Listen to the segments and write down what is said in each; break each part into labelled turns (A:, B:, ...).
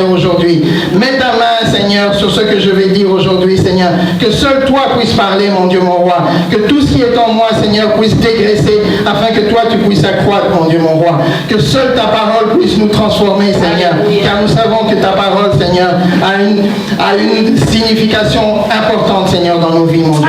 A: Seigneur, aujourd'hui. Mets ta main, Seigneur, sur ce que je vais dire aujourd'hui, Seigneur. Que seul toi puisses parler, mon Dieu, mon roi. Que tout ce qui est en moi, Seigneur, puisse dégraisser afin que toi, tu puisses accroître, mon Dieu, mon roi. Que seule ta parole puisse nous transformer, Seigneur. Car nous savons que ta parole, Seigneur, a une signification importante, Seigneur, dans nos vies, mon Dieu.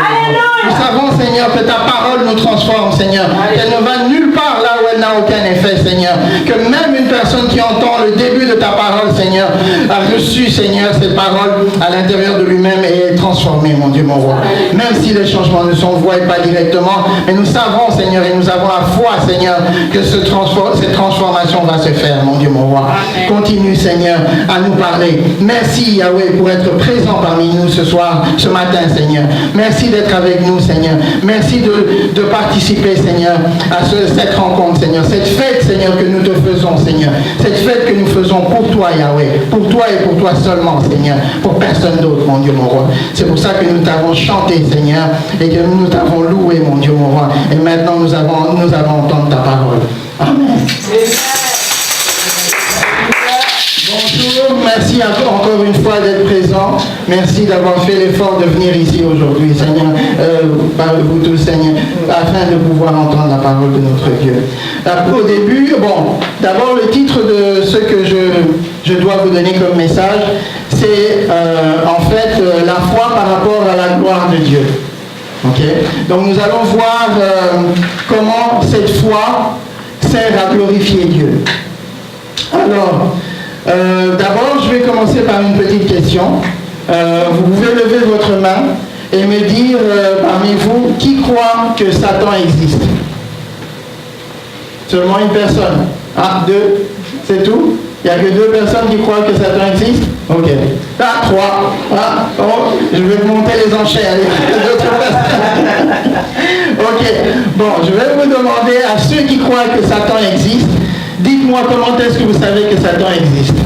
A: Nous savons, Seigneur, que ta parole nous transforme, Seigneur. Qu'elle ne va nulle part là où elle n'a aucun effet, Seigneur. Que même une personne qui entend le début de ta parole, Seigneur, a reçu, Seigneur, cette parole à l'intérieur de lui-même et est transformé, mon Dieu, mon roi. Même si les changements ne sont voient pas directement, mais nous savons, Seigneur, et nous avons la foi, Seigneur, que cette transformation va se faire, mon Dieu, mon roi. Continue, Seigneur, à nous parler. Merci, Yahweh, pour être présent parmi nous ce soir, ce matin, Seigneur. Merci d'être avec nous, Seigneur. Merci de participer, Seigneur, à cette rencontre, Seigneur. Cette fête, Seigneur, que nous te faisons, Seigneur. Cette fête que nous faisons pour toi, Yahweh. Pour toi et pour toi seulement, Seigneur. Pour personne d'autre, mon Dieu, mon roi. C'est pour ça que nous t'avons chanté, Seigneur, et que nous t'avons loué, mon Dieu, mon roi. Et maintenant, nous allons entendre ta parole. Amen. Bonjour, merci encore une fois d'être présent. Merci d'avoir fait l'effort de venir ici aujourd'hui, Seigneur, par vous tous, Seigneur, afin de pouvoir entendre la parole de notre Dieu. Au début, d'abord le titre de ce que je dois vous donner comme message, c'est en fait la foi par rapport à la gloire de Dieu. Okay? Donc nous allons voir comment cette foi sert à glorifier Dieu. Alors, d'abord, je vais commencer par une petite question. Vous pouvez lever votre main et me dire parmi vous qui croit que Satan existe. Seulement une personne. Ah, deux, c'est tout? Il n'y a que deux personnes qui croient que Satan existe? Ok. Ah, trois. Ah, oh, je vais monter les enchères. Ok. Bon, je vais vous demander à ceux qui croient que Satan existe, dites-moi comment est-ce que vous savez que Satan existe?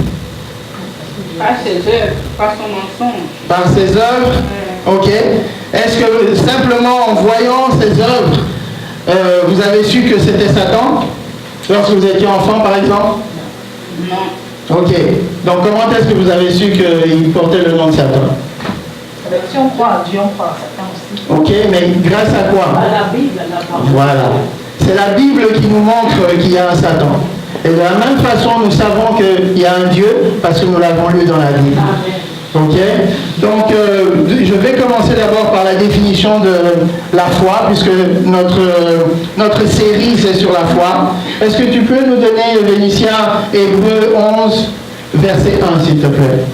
B: Par ses œuvres, par son mensonge.
A: Par ses œuvres? Ok. Est-ce que simplement en voyant ses œuvres, vous avez su que c'était Satan? Lorsque vous étiez enfant, par exemple?
B: Non.
A: Ok. Donc comment est-ce que vous avez su qu'il portait le nom de Satan?
C: Si on croit à Dieu, on croit à Satan aussi.
A: Ok, mais grâce à quoi?
C: À la Bible, à la parole.
A: Voilà. C'est la Bible qui nous montre qu'il y a un Satan. Et de la même façon, nous savons qu'il y a un Dieu parce que nous l'avons lu dans la Bible. Ok. Donc, je vais commencer d'abord par la définition de la foi, puisque notre série c'est sur la foi. Est-ce que tu peux nous donner Vénitiens Hébreux 11, verset 1, s'il te plaît?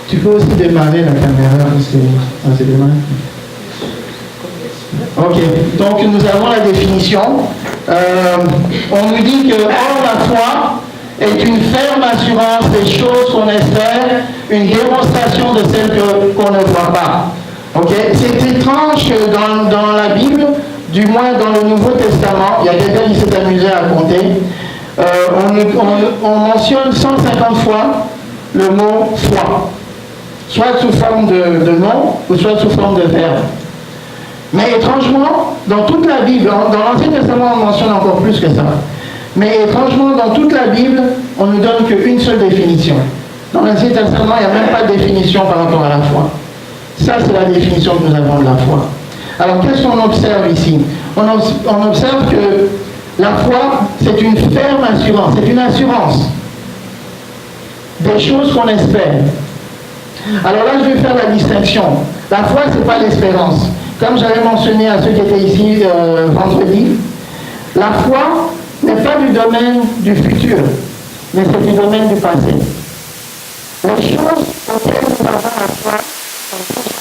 A: Tu peux aussi démarrer la caméra, c'est demain. Ok, donc nous avons la définition. On nous dit que or la foi est une ferme assurance des choses qu'on espère, une démonstration de celles qu'on ne voit pas. Ok, c'est étrange que dans la Bible, du moins dans le Nouveau Testament, il y a quelqu'un qui s'est amusé à compter, on mentionne 150 fois le mot foi. Soit sous forme de nom, ou soit sous forme de verbe. Mais étrangement, dans toute la Bible, dans l'Ancien Testament, on mentionne encore plus que ça. Mais étrangement, dans toute la Bible, on ne donne qu'une seule définition. Dans l'Ancien Testament, il n'y a même pas de définition par rapport à la foi. Ça, c'est la définition que nous avons de la foi. Alors, qu'est-ce qu'on observe ici? On observe que la foi, c'est une ferme assurance, c'est une assurance des choses qu'on espère. Alors là, je vais faire la distinction. La foi, ce n'est pas l'espérance. Comme j'avais mentionné à ceux qui étaient ici vendredi, la foi n'est pas du domaine du futur, mais c'est du domaine du passé. Les choses auxquelles nous avons la foi sont déjà.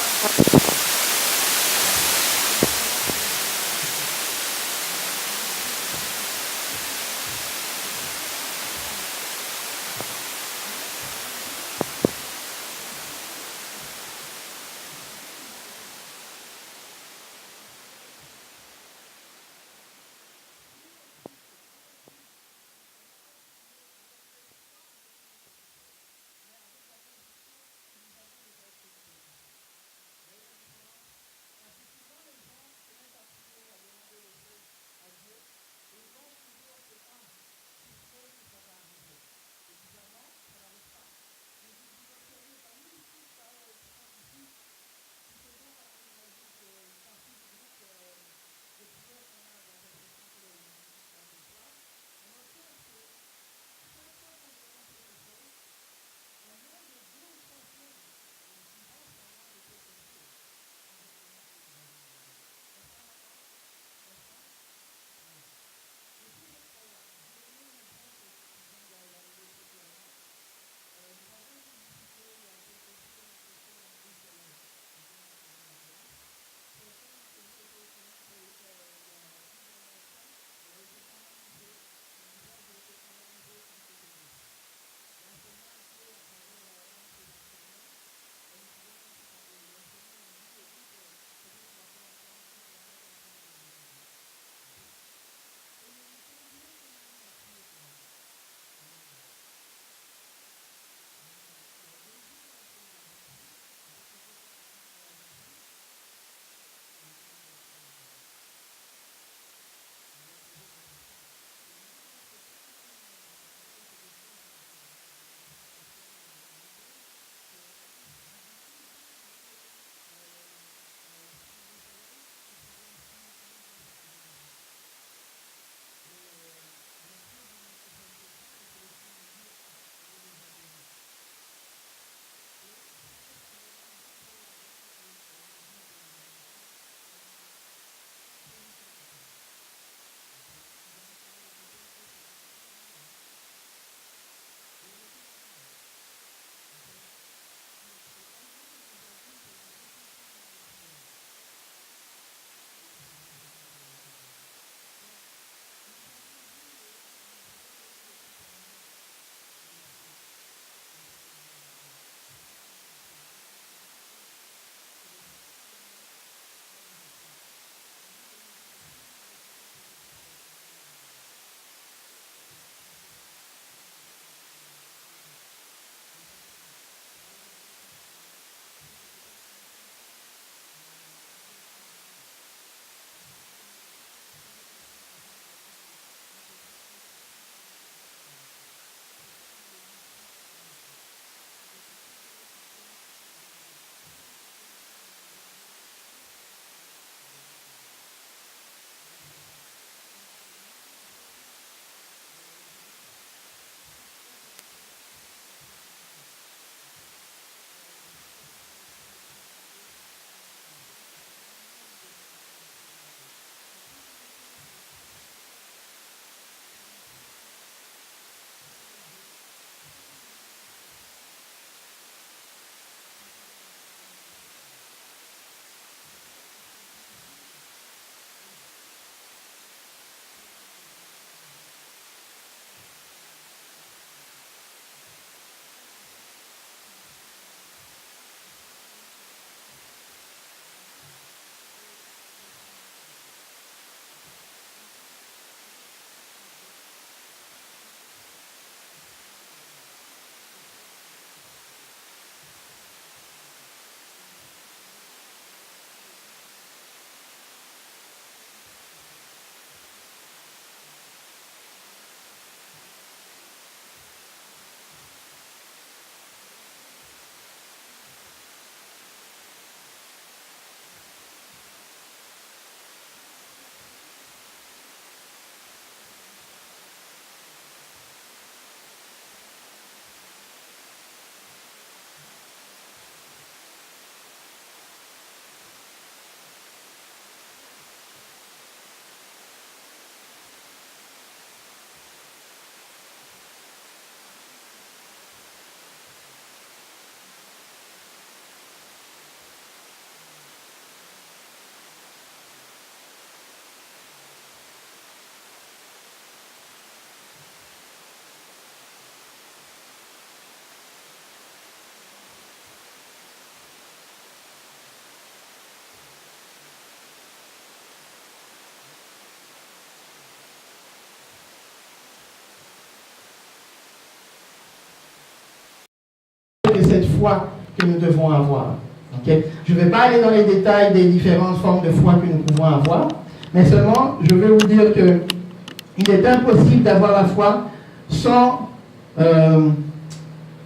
A: cette foi que nous devons avoir. Okay? Je ne vais pas aller dans les détails des différentes formes de foi que nous pouvons avoir, mais seulement je veux vous dire qu'il est impossible d'avoir la foi sans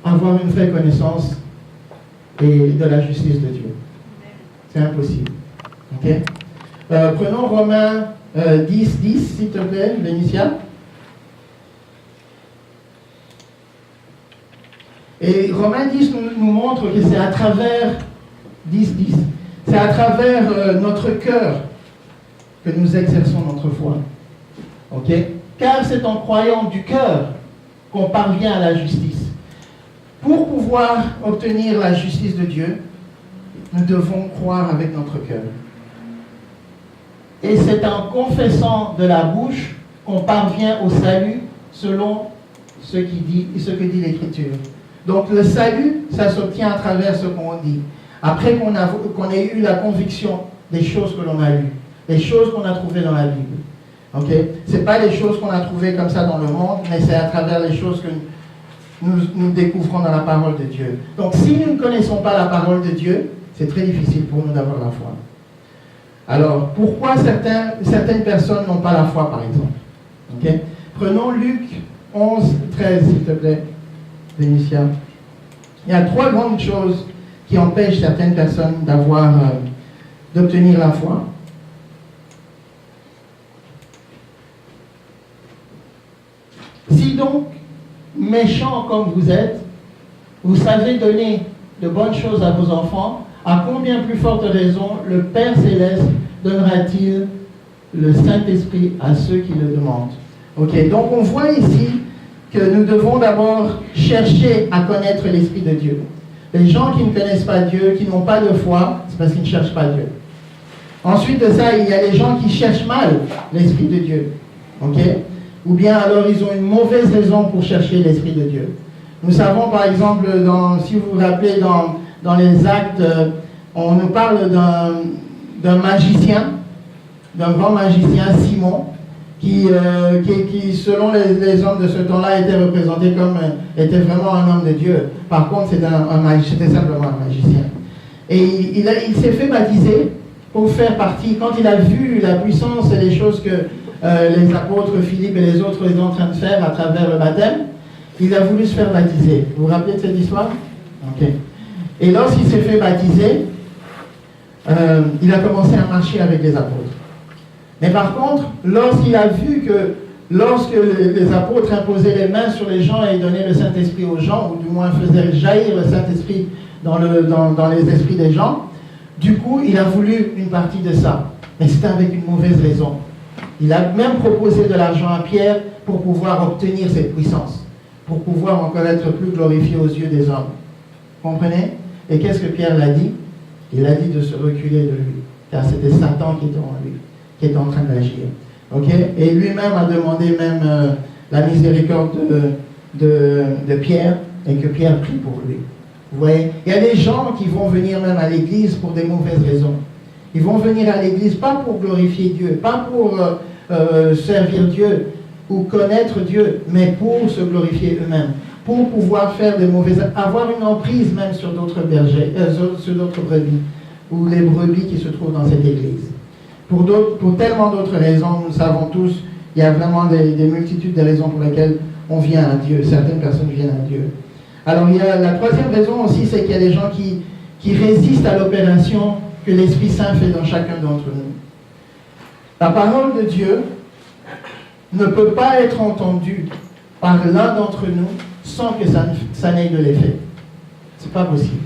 A: avoir une vraie connaissance de la justice de Dieu. C'est impossible. Okay? Prenons Romains 10, 10, s'il te plaît, Vénitia. Et Romains 10 nous montre que c'est à travers 10, 10, c'est à travers notre cœur que nous exerçons notre foi. Ok? Car c'est en croyant du cœur qu'on parvient à la justice. Pour pouvoir obtenir la justice de Dieu, nous devons croire avec notre cœur. Et c'est en confessant de la bouche qu'on parvient au salut selon ce que dit l'Écriture. Donc le salut, ça s'obtient à travers ce qu'on dit. Après qu'on ait eu la conviction des choses que l'on a lues, des choses qu'on a trouvées dans la Bible. Okay? Ce n'est pas les choses qu'on a trouvées comme ça dans le monde, mais c'est à travers les choses que nous découvrons dans la parole de Dieu. Donc si nous ne connaissons pas la parole de Dieu, c'est très difficile pour nous d'avoir la foi. Alors, pourquoi certaines personnes n'ont pas la foi, par exemple? Okay? Prenons Luc 11, 13, s'il te plaît, Vénitia. Il y a 3 grandes choses qui empêchent certaines personnes d'obtenir la foi. Si donc, méchants comme vous êtes, vous savez donner de bonnes choses à vos enfants, à combien plus forte raison le Père Céleste donnera-t-il le Saint-Esprit à ceux qui le demandent? Ok, donc on voit ici que nous devons d'abord chercher à connaître l'Esprit de Dieu. Les gens qui ne connaissent pas Dieu, qui n'ont pas de foi, c'est parce qu'ils ne cherchent pas Dieu. Ensuite de ça, il y a les gens qui cherchent mal l'Esprit de Dieu. Ok? Ou bien alors ils ont une mauvaise raison pour chercher l'Esprit de Dieu. Nous savons par exemple, si vous vous rappelez, dans les Actes, on nous parle d'un magicien, d'un grand magicien, Simon, qui selon les hommes de ce temps-là, était représenté comme, était vraiment un homme de Dieu. Par contre, c'était simplement un magicien. Et il s'est fait baptiser pour faire partie, quand il a vu la puissance et les choses que les apôtres Philippe et les autres étaient en train de faire à travers le baptême, il a voulu se faire baptiser. Vous vous rappelez de cette histoire? Ok. Et lorsqu'il s'est fait baptiser, il a commencé à marcher avec les apôtres. Mais par contre, lorsqu'il a vu que lorsque les apôtres imposaient les mains sur les gens et donnaient le Saint-Esprit aux gens, ou du moins faisaient jaillir le Saint-Esprit dans les esprits des gens, du coup, il a voulu une partie de ça. Mais c'était avec une mauvaise raison. Il a même proposé de l'argent à Pierre pour pouvoir obtenir cette puissance, pour pouvoir encore être plus glorifié aux yeux des hommes. Vous comprenez? Et qu'est-ce que Pierre l'a dit? Il a dit de se reculer de lui, car c'était Satan qui était en lui, qui était en train d'agir. Okay? Et lui-même a demandé même la miséricorde de Pierre, et que Pierre prie pour lui. Vous voyez? Il y a des gens qui vont venir même à l'église pour des mauvaises raisons. Ils vont venir à l'église pas pour glorifier Dieu, pas pour servir Dieu ou connaître Dieu, mais pour se glorifier eux-mêmes, pour pouvoir faire des mauvaises, avoir une emprise même sur d'autres bergers, sur d'autres brebis, ou les brebis qui se trouvent dans cette église. Pour tellement d'autres raisons, nous savons tous, il y a vraiment des multitudes de raisons pour lesquelles on vient à Dieu, certaines personnes viennent à Dieu. Alors il y a la troisième raison aussi, c'est qu'il y a des gens qui résistent à l'opération que l'Esprit Saint fait dans chacun d'entre nous. La parole de Dieu ne peut pas être entendue par l'un d'entre nous sans que ça n'ait de l'effet. C'est pas possible.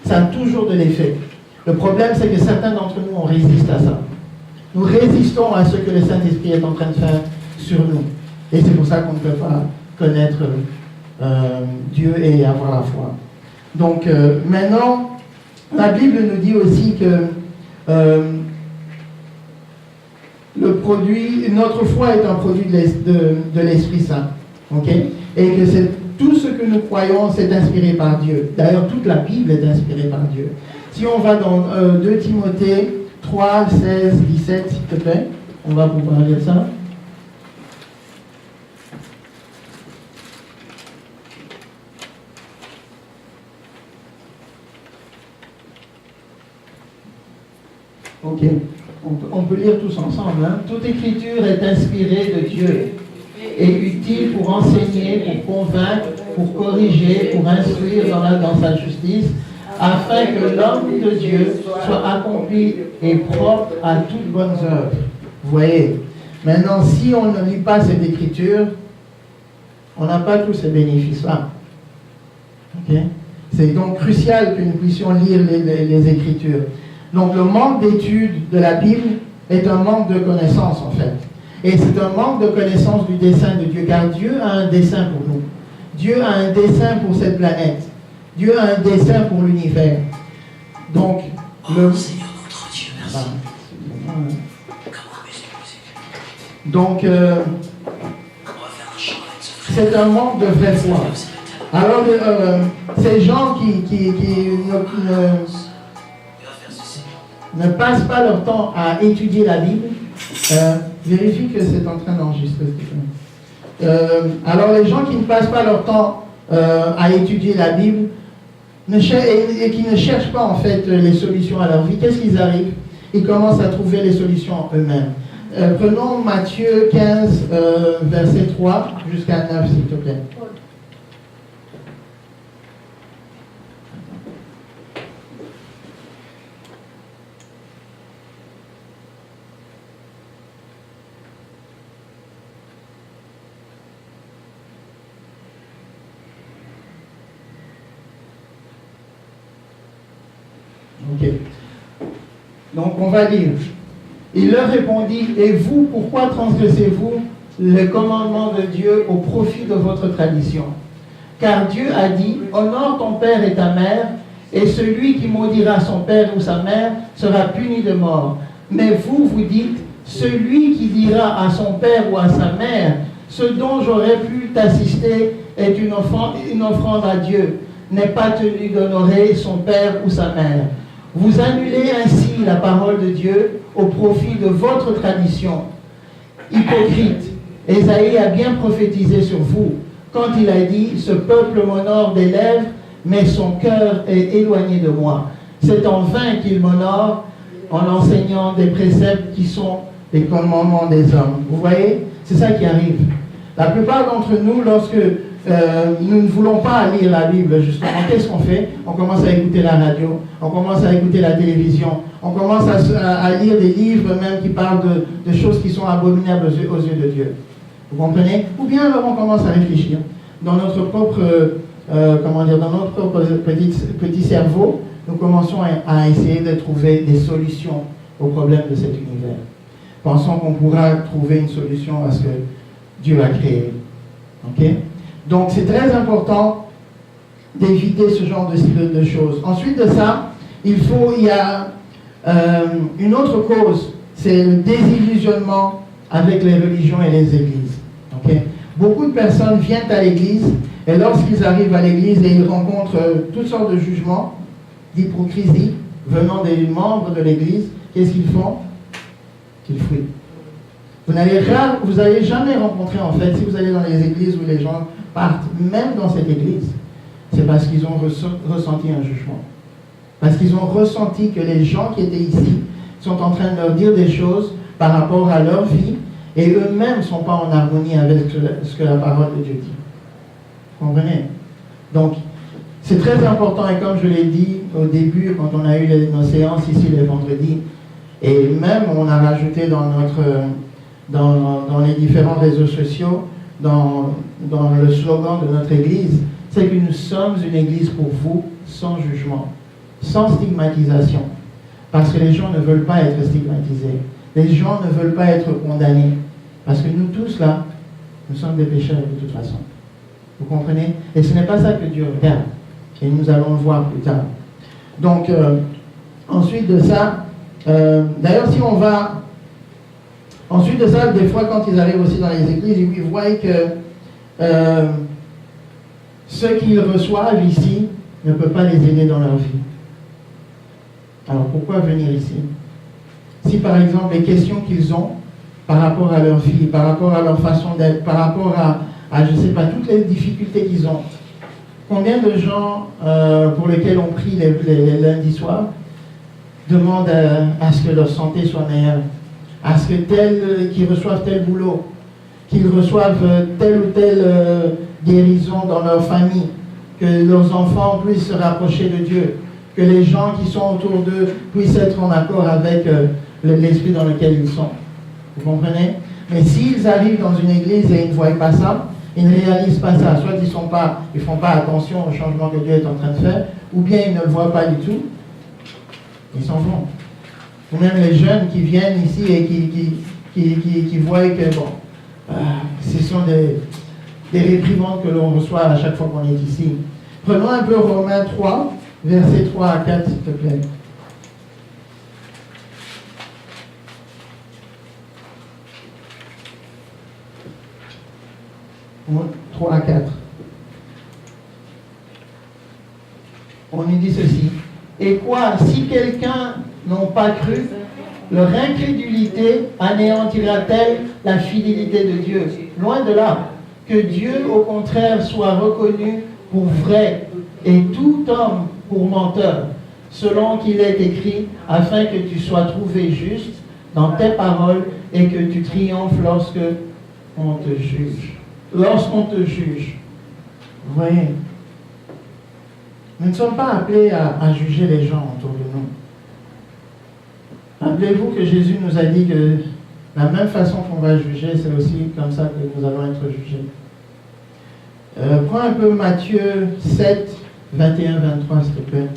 A: Ça a toujours de l'effet. Le problème, c'est que certains d'entre nous, on résiste à ça. Nous résistons à ce que le Saint-Esprit est en train de faire sur nous. Et c'est pour ça qu'on ne peut pas connaître Dieu et avoir la foi. Donc, maintenant, la Bible nous dit aussi que notre foi est un produit de l'Esprit Saint. Okay? Et que tout ce que nous croyons, c'est inspiré par Dieu. D'ailleurs, toute la Bible est inspirée par Dieu. Si on va dans 2 Timothée 3, 16, 17, s'il te plaît, on va pouvoir lire ça. Ok. On peut lire tous ensemble. Hein? Toute écriture est inspirée de Dieu et utile pour enseigner, pour convaincre, pour corriger, pour instruire dans sa justice, afin que l'homme de Dieu soit accompli et propre à toute bonne œuvre. Vous voyez? Maintenant, si on ne lit pas cette écriture, on n'a pas tous ces bénéfices-là. Okay? C'est donc crucial que nous puissions lire les Écritures. Donc le manque d'études de la Bible est un manque de connaissance en fait. Et c'est un manque de connaissance du dessein de Dieu, car Dieu a un dessein pour nous. Dieu a un dessein pour cette planète. Dieu a un dessein pour l'univers. Donc, le... Seigneur notre Dieu, merci. Donc, c'est un manque de vraie foi. Alors, ces gens qui ne passent pas leur temps à étudier la Bible, vérifie que c'est en train d'enregistrer. Alors, les gens qui ne passent pas leur temps à étudier la Bible et qui ne cherchent pas en fait les solutions à leur vie, qu'est-ce qu'ils arrivent? Ils commencent à trouver les solutions eux-mêmes. Prenons Matthieu 15, verset 3 jusqu'à 9, s'il te plaît. Ok. Donc on va lire. Il leur répondit, et vous, pourquoi transgressez-vous le commandement de Dieu au profit de votre tradition? Car Dieu a dit, honore ton père et ta mère, et celui qui maudira son père ou sa mère sera puni de mort. Mais vous, vous dites, celui qui dira à son père ou à sa mère, ce dont j'aurais pu t'assister est une offrande à Dieu, n'est pas tenu d'honorer son père ou sa mère. Vous annulez ainsi la parole de Dieu au profit de votre tradition. Hypocrite, Ésaïe a bien prophétisé sur vous quand il a dit « Ce peuple m'honore des lèvres, mais son cœur est éloigné de moi. C'est en vain qu'il m'honore en enseignant des préceptes qui sont les commandements des hommes. » Vous voyez, c'est ça qui arrive. La plupart d'entre nous, lorsque nous ne voulons pas lire la Bible, justement, qu'est-ce qu'on fait? On commence à écouter la radio, on commence à écouter la télévision, on commence à lire des livres même qui parlent de choses qui sont abominables aux yeux de Dieu. Vous comprenez? Ou bien alors on commence à réfléchir dans notre propre, dans notre propre petit cerveau, nous commençons à essayer de trouver des solutions aux problèmes de cet univers. Pensons qu'on pourra trouver une solution à ce que Dieu a créé. Ok? Donc c'est très important d'éviter ce genre de choses. Ensuite de ça, il y a une autre cause, c'est le désillusionnement avec les religions et les églises. Okay? Beaucoup de personnes viennent à l'église et lorsqu'ils arrivent à l'église et ils rencontrent toutes sortes de jugements, d'hypocrisie venant des membres de l'église, qu'est-ce qu'ils font? Ils fuient. Vous n'allez jamais rencontrer, en fait, si vous allez dans les églises où les gens partent, même dans cette église, c'est parce qu'ils ont ressenti un jugement. Parce qu'ils ont ressenti que les gens qui étaient ici sont en train de leur dire des choses par rapport à leur vie et eux-mêmes ne sont pas en harmonie avec ce que la parole de Dieu dit. Vous comprenez? Donc, c'est très important et comme je l'ai dit au début, quand on a eu nos séances ici les vendredis, et même on a rajouté dans les différents réseaux sociaux, dans le slogan de notre église, c'est que nous sommes une église pour vous, sans jugement, sans stigmatisation. Parce que les gens ne veulent pas être stigmatisés. Les gens ne veulent pas être condamnés. Parce que nous tous là, nous sommes des pécheurs de toute façon. Vous comprenez? Et ce n'est pas ça que Dieu regarde. Et nous allons le voir plus tard. Donc, ensuite de ça, d'ailleurs si on va... Ensuite de ça, des fois, quand ils arrivent aussi dans les églises, ils voient que ceux qu'ils reçoivent ici ne peuvent pas les aider dans leur vie. Alors, pourquoi venir ici? Si, par exemple, les questions qu'ils ont par rapport à leur vie, par rapport à leur façon d'être, par rapport à je ne sais pas, toutes les difficultés qu'ils ont, combien de gens pour lesquels on prie les lundis soirs demandent à ce que leur santé soit meilleure, à ce que qu'ils reçoivent tel boulot, qu'ils reçoivent telle ou telle guérison dans leur famille, que leurs enfants puissent se rapprocher de Dieu, que les gens qui sont autour d'eux puissent être en accord avec l'esprit dans lequel ils sont. Vous comprenez? Mais s'ils arrivent dans une église et ils ne voient pas ça, ils ne réalisent pas ça, soit ils ne font pas attention au changement que Dieu est en train de faire, ou bien ils ne le voient pas du tout, ils s'en vont. Ou même les jeunes qui viennent ici et qui voient que, bon, ce sont des réprimandes que l'on reçoit à chaque fois qu'on est ici. Prenons un peu Romains 3, versets 3 à 4, s'il te plaît. Romains 3 à 4. On nous dit ceci. Et quoi, si quelqu'un n'ont pas cru, leur incrédulité anéantira-t-elle la fidélité de Dieu? Loin de là. Que Dieu, au contraire, soit reconnu pour vrai et tout homme pour menteur, selon qu'il est écrit, afin que tu sois trouvé juste dans tes paroles et que tu triomphes lorsque on te juge. Lorsqu'on te juge. Vous voyez? Nous ne sommes pas appelés à juger les gens autour de nous. Rappelez-vous que Jésus nous a dit que la même façon qu'on va juger, c'est aussi comme ça que nous allons être jugés. Prends un peu Matthieu 7, 21, 23, s'il te plaît.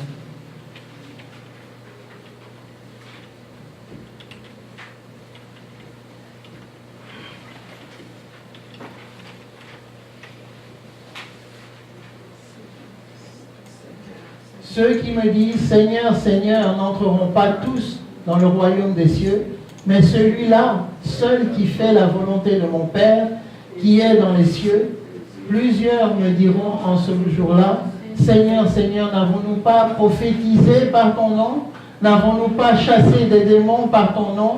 A: Ceux qui me disent « Seigneur, Seigneur » n'entreront pas tous dans le royaume des cieux, mais celui-là, seul qui fait la volonté de mon Père, qui est dans les cieux. Plusieurs me diront en ce jour-là, « Seigneur, Seigneur, n'avons-nous pas prophétisé par ton nom? N'avons-nous pas chassé des démons par ton nom?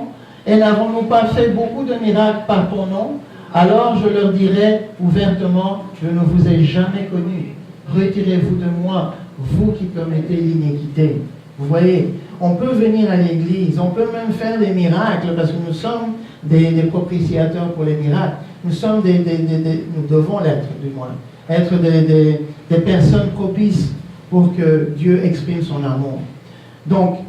A: Et n'avons-nous pas fait beaucoup de miracles par ton nom? Alors je leur dirai ouvertement, je ne vous ai jamais connus. Retirez-vous de moi, vous qui commettez l'iniquité. » Vous voyez, on peut venir à l'église, on peut même faire des miracles, parce que nous sommes des propitiateurs pour les miracles. Nous sommes nous devons l'être du moins, être des personnes propices pour que Dieu exprime son amour. Donc,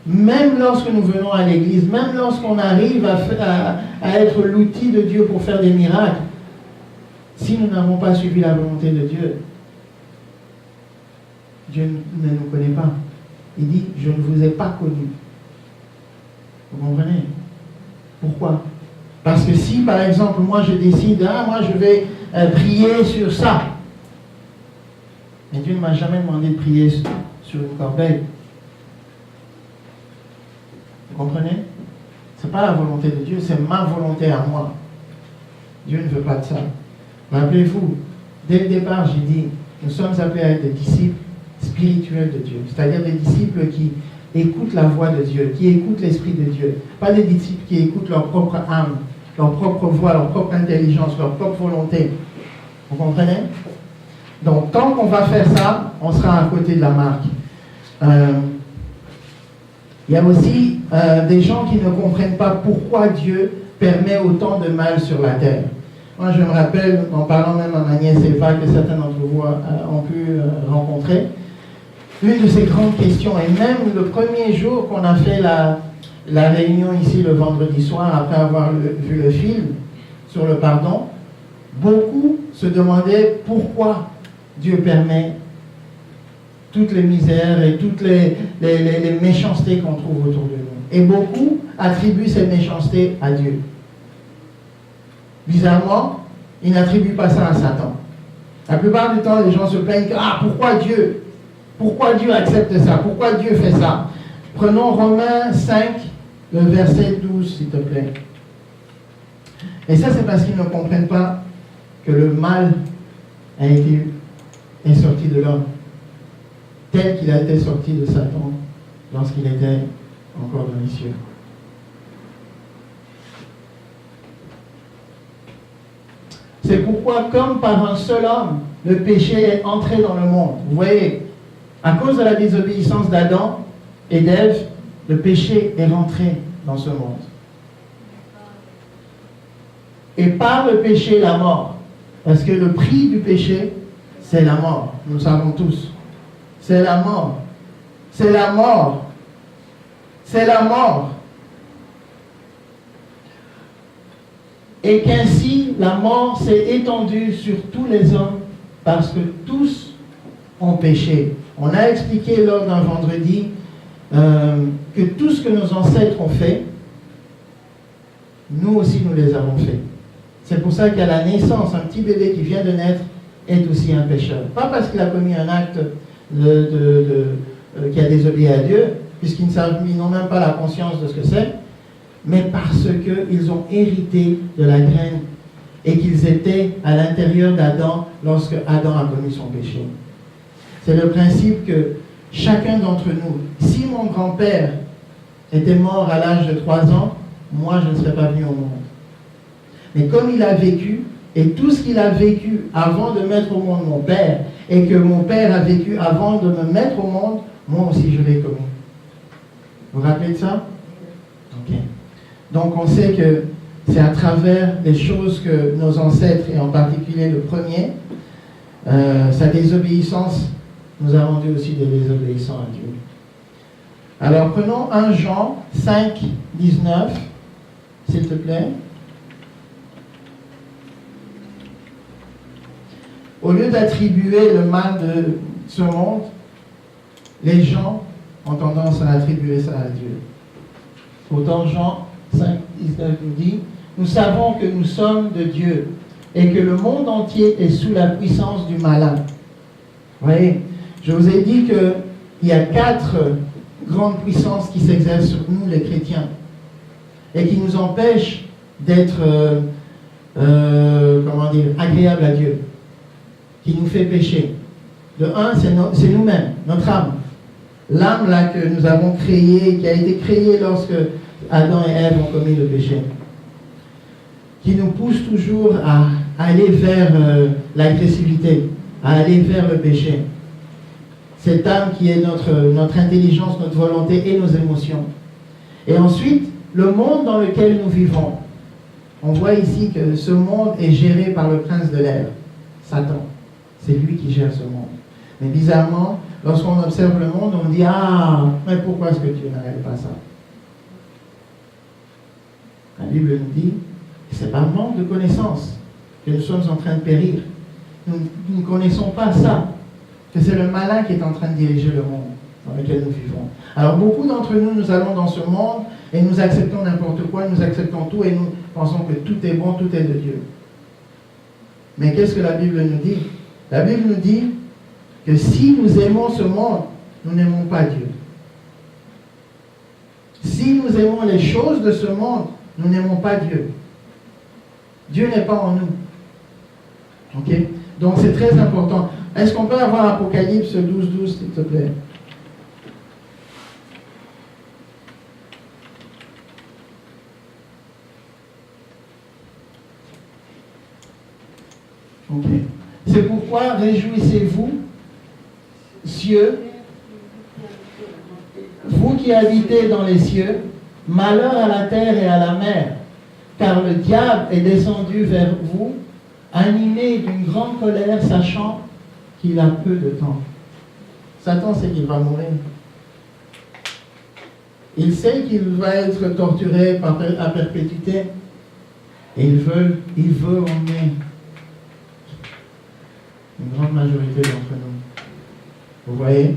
A: même lorsque nous venons à l'église, même lorsqu'on arrive à être l'outil de Dieu pour faire des miracles, si nous n'avons pas suivi la volonté de Dieu, Dieu ne nous connaît pas. Il dit, je ne vous ai pas connus. Vous comprenez? Pourquoi? Parce que si, par exemple, moi je décide, moi je vais prier sur ça, mais Dieu ne m'a jamais demandé de prier sur une corbeille. Vous comprenez? Ce n'est pas la volonté de Dieu, c'est ma volonté à moi. Dieu ne veut pas de ça. Rappelez-vous, dès le départ, j'ai dit, nous sommes appelés à être des disciples spirituels de Dieu, c'est-à-dire des disciples qui écoutent la voix de Dieu, qui écoutent l'Esprit de Dieu, pas des disciples qui écoutent leur propre âme, leur propre voix, leur propre intelligence, leur propre volonté. Vous comprenez? Donc, tant qu'on va faire ça, on sera à côté de la marque. Il y a aussi des gens qui ne comprennent pas pourquoi Dieu permet autant de mal sur la terre. Moi, je me rappelle, en parlant même à ma nièce Eva, que certains d'entre vous ont pu rencontrer, une de ces grandes questions, et même le premier jour qu'on a fait la réunion ici le vendredi soir, après avoir vu le film sur le pardon, beaucoup se demandaient pourquoi Dieu permet toutes les misères et toutes les méchancetés qu'on trouve autour de nous. Et beaucoup attribuent ces méchancetés à Dieu. Bizarrement, ils n'attribuent pas ça à Satan. La plupart du temps, les gens se plaignent que, pourquoi Dieu? Pourquoi Dieu accepte ça? Pourquoi Dieu fait ça? Prenons Romains 5, le verset 12, s'il te plaît. Et ça, c'est parce qu'ils ne comprennent pas que le mal est sorti de l'homme, tel qu'il a été sorti de Satan lorsqu'il était encore dans les cieux. C'est pourquoi, comme par un seul homme, le péché est entré dans le monde. Vous voyez, à cause de la désobéissance d'Adam et d'Ève, le péché est rentré dans ce monde. Et par le péché, la mort. Parce que le prix du péché, c'est la mort. Nous le savons tous. C'est la mort. C'est la mort. C'est la mort. Et qu'ainsi, la mort s'est étendue sur tous les hommes parce que tous ont péché. On a expliqué lors d'un vendredi que tout ce que nos ancêtres ont fait, nous aussi nous les avons fait. C'est pour ça qu'à la naissance, un petit bébé qui vient de naître est aussi un pécheur. Pas parce qu'il a commis un acte qui a désobéi à Dieu, puisqu'ils n'ont même pas la conscience de ce que c'est, mais parce qu'ils ont hérité de la graine et qu'ils étaient à l'intérieur d'Adam lorsque Adam a commis son péché. C'est le principe que chacun d'entre nous, si mon grand-père était mort à l'âge de 3 ans, moi je ne serais pas venu au monde. Mais comme il a vécu, et tout ce qu'il a vécu avant de mettre au monde mon père, et que mon père a vécu avant de me mettre au monde, moi aussi je l'ai commis. Vous vous rappelez de ça? Ok. Donc on sait que c'est à travers les choses que nos ancêtres, et en particulier le premier, sa désobéissance nous a rendu aussi des désobéissants à Dieu. Alors prenons 1 Jean 5, 19, s'il te plaît. Au lieu d'attribuer le mal de ce monde, les gens ont tendance à attribuer ça à Dieu. Pourtant, Jean 5, 19 nous dit, nous savons que nous sommes de Dieu et que le monde entier est sous la puissance du malin. Vous voyez, je vous ai dit qu'il y a 4 grandes puissances qui s'exercent sur nous, les chrétiens, et qui nous empêchent d'être, agréables à Dieu, qui nous fait pécher. De un, c'est nous-mêmes, notre âme. L'âme là que nous avons créée, qui a été créée lorsque Adam et Ève ont commis le péché, qui nous pousse toujours à aller vers l'agressivité, à aller vers le péché. Cette âme qui est notre intelligence, notre volonté et nos émotions. Et ensuite, le monde dans lequel nous vivons. On voit ici que ce monde est géré par le prince de l'air, Satan. C'est lui qui gère ce monde. Mais bizarrement, lorsqu'on observe le monde, on dit « Ah, mais pourquoi est-ce que Dieu n'arrête pas ça ?» La Bible nous dit que c'est par manque de connaissance que nous sommes en train de périr. Nous ne connaissons pas ça, que c'est le malin qui est en train de diriger le monde dans lequel nous vivons. Alors beaucoup d'entre nous, nous allons dans ce monde et nous acceptons n'importe quoi, nous acceptons tout et nous pensons que tout est bon, tout est de Dieu. Mais qu'est-ce que la Bible nous dit? La Bible nous dit que si nous aimons ce monde, nous n'aimons pas Dieu. Si nous aimons les choses de ce monde, nous n'aimons pas Dieu. Dieu n'est pas en nous. Ok? Donc c'est très important. Est-ce qu'on peut avoir Apocalypse 12, s'il te plaît? Ok. C'est pourquoi réjouissez-vous, cieux, vous qui habitez dans les cieux, malheur à la terre et à la mer, car le diable est descendu vers vous, animé d'une grande colère, sachant qu'il a peu de temps. Satan sait qu'il va mourir. Il sait qu'il va être torturé à perpétuité. Et il veut emmener une grande majorité d'entre nous. Vous voyez?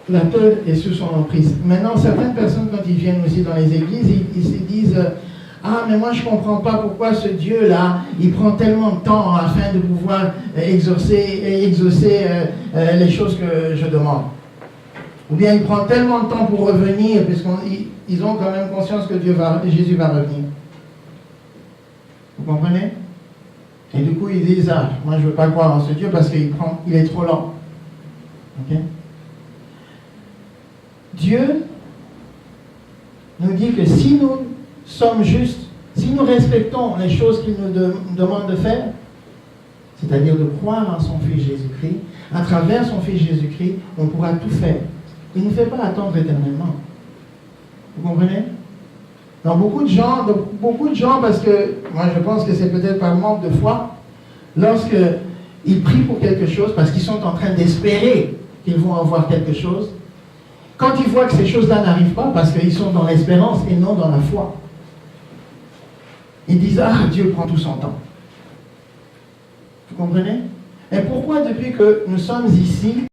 A: La peur est sous son emprise. Maintenant, certaines personnes, quand ils viennent aussi dans les églises, ils se disent « Ah, mais moi je ne comprends pas pourquoi ce Dieu-là, il prend tellement de temps afin de pouvoir exaucer les choses que je demande. » Ou bien il prend tellement de temps pour revenir, puisqu'ils ont quand même conscience que Jésus va revenir. Vous comprenez? Et du coup, ils disent « Ah, moi je ne veux pas croire en ce Dieu parce qu'il est trop lent. » Ok? Dieu nous dit que si nous sommes justes, si nous respectons les choses qu'il nous demande de faire, c'est-à-dire de croire en son Fils Jésus-Christ, à travers son Fils Jésus-Christ, on pourra tout faire. Il ne nous fait pas attendre éternellement. Vous comprenez? Donc beaucoup de gens, parce que moi je pense que c'est peut-être par manque de foi, lorsqu'ils prient pour quelque chose, parce qu'ils sont en train d'espérer qu'ils vont avoir quelque chose, quand ils voient que ces choses-là n'arrivent pas, parce qu'ils sont dans l'espérance et non dans la foi, ils disent, ah, Dieu prend tout son temps. Vous comprenez? Et pourquoi depuis que nous sommes ici,